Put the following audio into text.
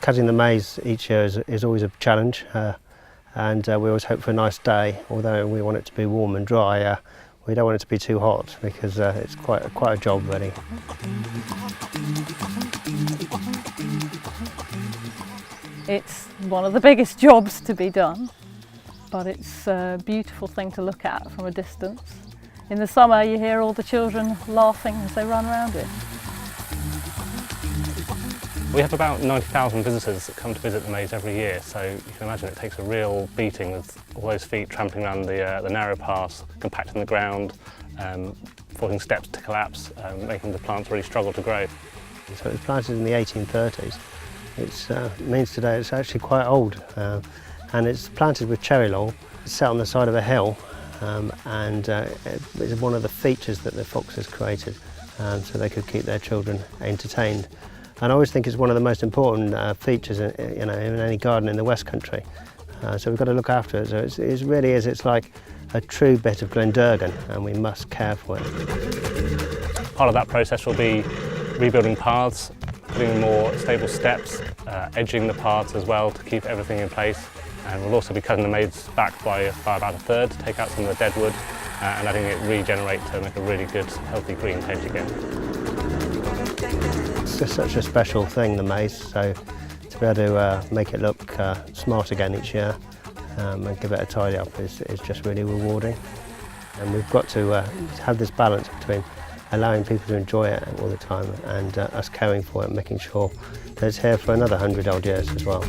Cutting the maize each year is always a challenge, and we always hope for a nice day. Although we want it to be warm and dry, we don't want it to be too hot because it's quite a job really. It's one of the biggest jobs to be done, but it's a beautiful thing to look at from a distance. In the summer you hear all the children laughing as they run around it. We have about 90,000 visitors that come to visit the maze every year, so you can imagine it takes a real beating with all those feet trampling around the narrow paths, compacting the ground, forcing steps to collapse, making the plants really struggle to grow. So it was planted in the 1830s. It means today it's actually quite old, and it's planted with cherry laurel. It's set on the side of a hill, and it's one of the features that the foxes created, so they could keep their children entertained. And I always think it's one of the most important features in any garden in the West Country. So we've got to look after it. So it really is, it's like a true bit of Glendurgan, and we must care for it. Part of that process will be rebuilding paths, putting more stable steps, edging the paths as well to keep everything in place. And we'll also be cutting the maze back by about a third to take out some of the dead wood and letting it regenerate to make a really good, healthy green hedge again. It's just such a special thing, the maze, so to be able to make it look smart again each year and give it a tidy up is just really rewarding. And we've got to have this balance between allowing people to enjoy it all the time and us caring for it and making sure that it's here for another 100 odd years as well.